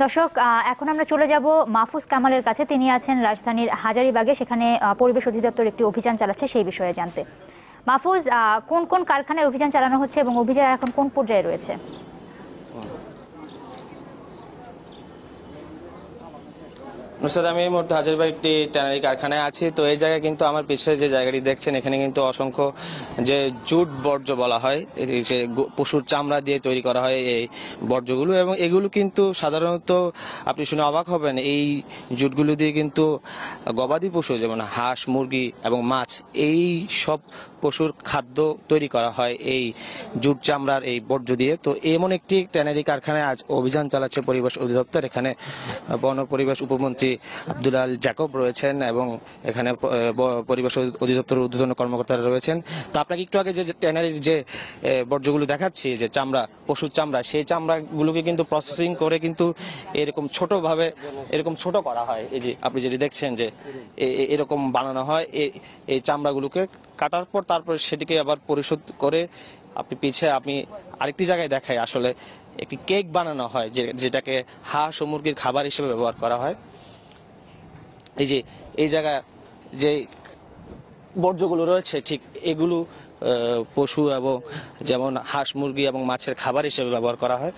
দর্শক, এখন আমরা চলে যাব মাহফুজ কামালের কাছে। তিনি আছেন রাজধানীর হাজারীবাগে, সেখানে পরিবেশ অধিদপ্তর একটি অভিযান চালাচ্ছে সেই বিষয়ে জানতে। মাহফুজ, কোন কোন কারখানায় অভিযান চালানো হচ্ছে এবং অভিযান এখন কোন পর্যায়ে রয়েছে? নুসরাত, আমি এই মুহূর্তে হাজারীবাগ একটি ট্যানারি কারখানায় আছি। তো এই জায়গায় কিন্তু আমার পিছনে যে জায়গাটি দেখছেন, এখানে কিন্তু অসংখ্য যে জুট বর্জ্য বলা হয়, যে পশুর চামড়া দিয়ে তৈরি করা হয় এই বর্জ্যগুলো, এবং এগুলো কিন্তু সাধারণত আপনি শুনে অবাক হবেন, এই জুটগুলো দিয়ে কিন্তু গবাদি পশু যেমন হাঁস, মুরগি এবং মাছ, এই সব পশুর খাদ্য তৈরি করা হয় এই জুট চামড়ার এই বর্জ্য দিয়ে। তো এমন একটি ট্যানারি কারখানায় আজ অভিযান চালাচ্ছে পরিবেশ অধিদপ্তর। এখানে বন পরিবেশ উপমন্ত্রী আব্দুল আল জাকব রয়েছেন এবং এখানে পরিবেশ অধিদপ্তরের ঊর্ধ্বতন কর্মকর্তারা রয়েছেন। তো আপনাকে একটু আগে যে ট্যানারির যে বর্জ্যগুলো দেখাচ্ছি, যে চামড়া, পশুর চামড়া, সেই চামড়াগুলোকে কিন্তু প্রসেসিং করে কিন্তু এরকম ছোটভাবে এরকম ছোট করা হয়। এই যে আপনি যেটি দেখছেন যে এরকম বানানো হয়, এই চামড়াগুলোকে কাটার পর তারপর সেটিকে আবার পরিশোধ করে আপনি আরেকটি জায়গায় দেখায় আসলে একটি কেক বানানো হয়, যেটাকে হাঁস ও মুরগির খাবার হিসেবে ব্যবহার করা হয়। এই যে এই জায়গায় যে বর্জ্যগুলো রয়েছে, ঠিক এগুলো পশু এবং যেমন হাঁস, মুরগি এবং মাছের খাবার হিসেবে ব্যবহার করা হয়।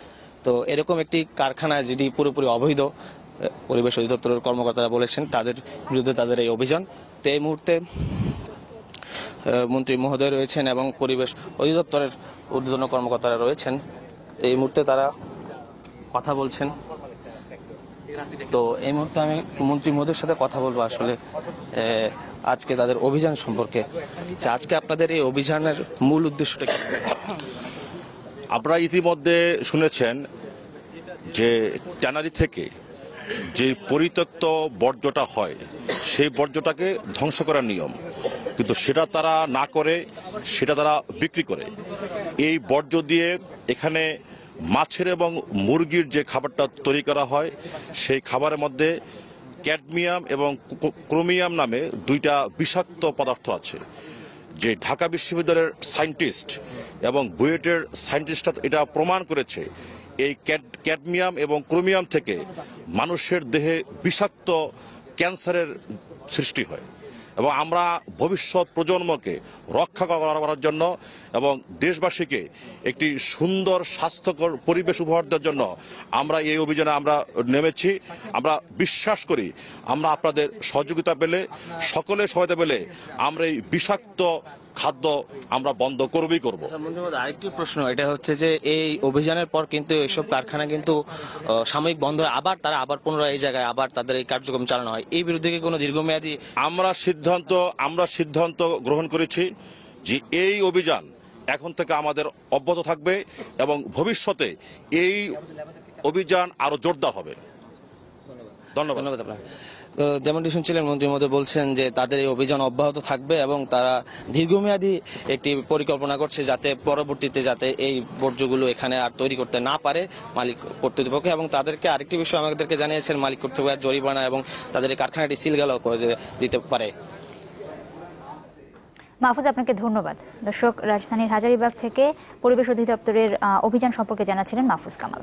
তো এরকম একটি কারখানা যদি পুরোপুরি অবৈধ, পরিবেশ অধিদপ্তরের কর্মকর্তারা বলেছেন তাদের বিরুদ্ধে তাদের এই অভিযান। তো এই মুহূর্তে মন্ত্রী মহোদয় রয়েছেন এবং পরিবেশ অধিদপ্তরের ঊর্ধ্বতন কর্মকর্তারা রয়েছেন। তো এই মুহূর্তে তারা কথা বলছেন। তো এই মুহূর্তে আমি মন্ত্রী মহোদয়ের সাথে কথা বলবো আসলে আজকে তাদের অভিযান সম্পর্কে। আজকে আপনাদের এই অভিযানের মূল উদ্দেশ্যটা কি? আপনারা ইতিমধ্যে শুনেছেন যে ট্যানারি থেকে যে পরিত্যক্ত বর্জ্যটা হয়, সেই বর্জ্যটাকে ধ্বংস করার নিয়ম, কিন্তু সেটা তারা না করে সেটা তারা বিক্রি করে। এই বর্জ্য দিয়ে এখানে মাছের এবং মুরগির যে খাবারটা তৈরি করা হয়, সেই খাবারের মধ্যে ক্যাডমিয়াম এবং ক্রোমিয়াম নামে দুইটা বিষাক্ত পদার্থ আছে। যে ঢাকা বিশ্ববিদ্যালয়ের সায়েন্টিস্ট এবং বুয়েটের সায়েন্টিস্টরা এটা প্রমাণ করেছে, এই ক্যাডমিয়াম এবং ক্রোমিয়াম থেকে মানুষের দেহে বিষাক্ত ক্যান্সারের সৃষ্টি হয়। এবং আমরা ভবিষ্যৎ প্রজন্মকে রক্ষা করার জন্য এবং দেশবাসীকে একটি সুন্দর স্বাস্থ্যকর পরিবেশ উপহার দেওয়ার জন্য আমরা এই অভিযানে নেমেছি। আমরা বিশ্বাস করি আমরা আপনাদের সহযোগিতা পেলে, সকলের সহায়তা পেলে আমরা এই বিষাক্ত খাদ্য আমরা বন্ধ করবই করব। আরেকটি প্রশ্ন, এটা হচ্ছে যে এই অভিযানের পর কিন্তু এইসব কারখানা কিন্তু সাময়িক বন্ধ হয়, তারা আবার পুনরায় এই জায়গায় আবার তাদের এই কার্যক্রম চালানো হয়। এই বিরুদ্ধে কি কোনো দীর্ঘমেয়াদী আমরা সিদ্ধান্ত গ্রহণ করেছি যে এই অভিযান এখন থেকে আমাদের অব্যাহত থাকবে এবং ভবিষ্যতে এই অভিযান আরো জোরদার হবে। ধন্যবাদ। আপনাকে। যেমনটি শুনছিলেন, মন্ত্রী মহোদয় বলছেন যে তাদের এই অভিযান অব্যাহত থাকবে এবং তারা দীর্ঘমেয়াদী একটি পরিকল্পনা করছে যাতে পরবর্তীতে যাতে এই বর্জ্যগুলো এখানে আর তৈরি করতে না পারে মালিক কর্তৃপক্ষ। এবং তাদেরকে আরেকটি বিষয় আমাদেরকে জানিয়েছেন, মালিক কর্তৃপক্ষ জরিমানা এবং তাদের এই কারখানাটি সিলগালাও করে দিতে পারে। মাহফুজ, আপনাকে ধন্যবাদ। দর্শক, রাজধানীর হাজারীবাগ থেকে পরিবেশ অধিদপ্তরের অভিযান সম্পর্কে জানাচ্ছিলেন মাহফুজ কামাল।